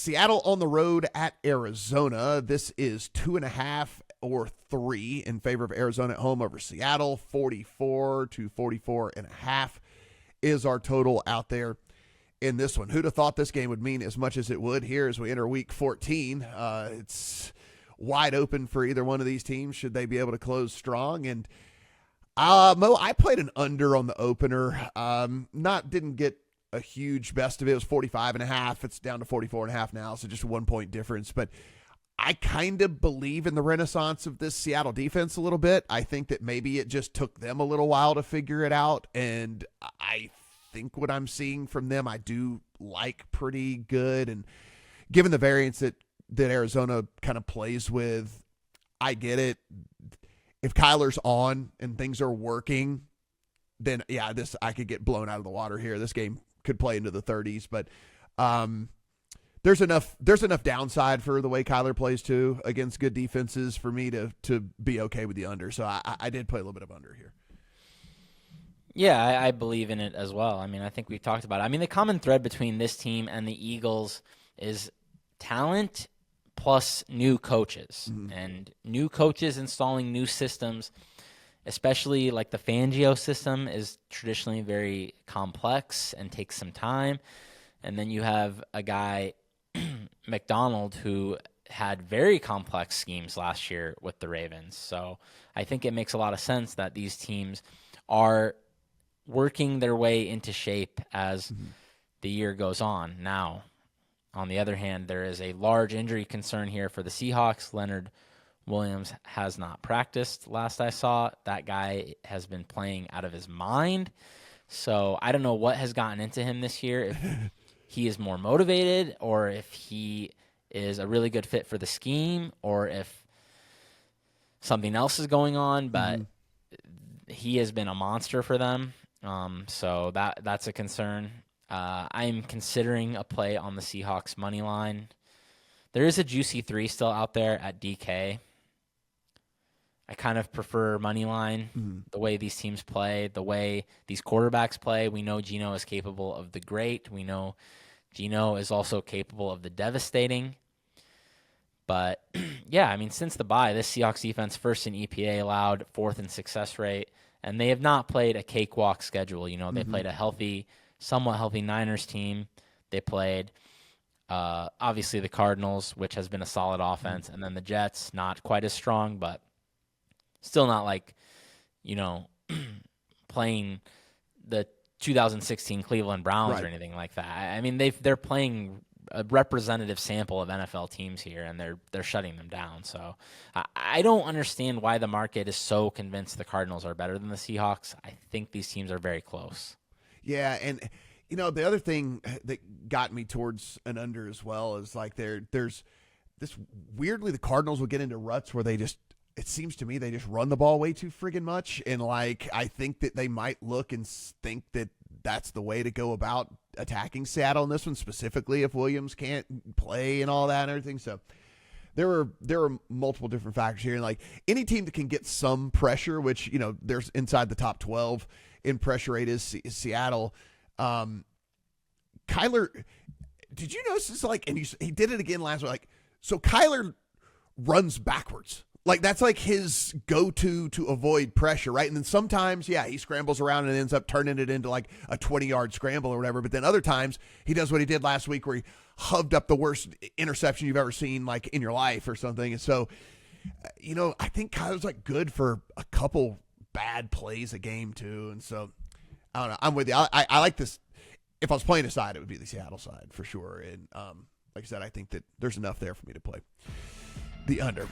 Seattle on the road at Arizona. This is 2.5 or 3 in favor of Arizona at home over Seattle. 44 to 44.5 is our total out there in this one. Who'd have thought this game would mean as much as it would here as we enter week 14? It's wide open for either one of these teams should they be able to close strong. And Mo, I played an under on the opener. Didn't get a huge best of it. It was 45.5. It's down to 44.5 now, so just a 1 point difference. But I kind of believe in the renaissance of this Seattle defense a little bit. I think that maybe it just took them a little while to figure it out, and I think what I'm seeing from them I do like pretty good. And given the variance that Arizona kind of plays with, I get it. If Kyler's on and things are working, then yeah, I could get blown out of the water here. This game could play into the 30s, but there's enough downside for the way Kyler plays too against good defenses for me to be okay with the under. So I did play a little bit of under here. Yeah, I believe in it as well. I mean, I think we've talked about it. I mean, the common thread between this team and the Eagles is talent plus new coaches, and new coaches installing new systems, especially like the Fangio system is traditionally very complex and takes some time. And then you have a guy, McDonald, who had very complex schemes last year with the Ravens. So I think it makes a lot of sense that these teams are working their way into shape as the year goes on. Now, on the other hand, there is a large injury concern here for the Seahawks. Leonard Williams has not practiced last I saw. That guy has been playing out of his mind. So I don't know what has gotten into him this year, if he is more motivated or if he is a really good fit for the scheme or if something else is going on, but he has been a monster for them. So that's a concern. I'm considering a play on the Seahawks money line. There is a juicy 3 still out there at DK. I kind of prefer money line, the way these teams play, the way these quarterbacks play. We know Geno is capable of the great. We know Geno is also capable of the devastating. But, yeah, I mean, since the bye, this Seahawks defense first in EPA allowed, 4th in success rate, and they have not played a cakewalk schedule. You know, they played a somewhat healthy Niners team. They played, obviously, the Cardinals, which has been a solid offense, and then the Jets, not quite as strong, but still not like, you know, playing the 2016 Cleveland Browns or anything like that. I mean, they're playing a representative sample of NFL teams here, and they're shutting them down. So I don't understand why the market is so convinced the Cardinals are better than the Seahawks. I think these teams are very close. Yeah, and you know, the other thing that got me towards an under as well is like there's this weirdly the Cardinals will get into ruts where it seems to me they just run the ball way too friggin' much, and like I think that they might look and think that that's the way to go about attacking Seattle in this one, specifically if Williams can't play and all that and everything. So there were multiple different factors here, and like any team that can get some pressure, which you know there's inside the top 12 in pressure rate is Seattle. Kyler, did you notice this? Like, and he did it again last week. Like, so Kyler runs backwards. Like, that's like his go-to to avoid pressure, right? And then sometimes, yeah, he scrambles around and ends up turning it into like a 20-yard scramble or whatever. But then other times, he does what he did last week where he hoved up the worst interception you've ever seen, like, in your life or something. And so, you know, I think Kyler's like good for a couple bad plays a game too. And so, I don't know. I'm with you. I like this. If I was playing a side, it would be the Seattle side for sure. And like I said, I think that there's enough there for me to play the under.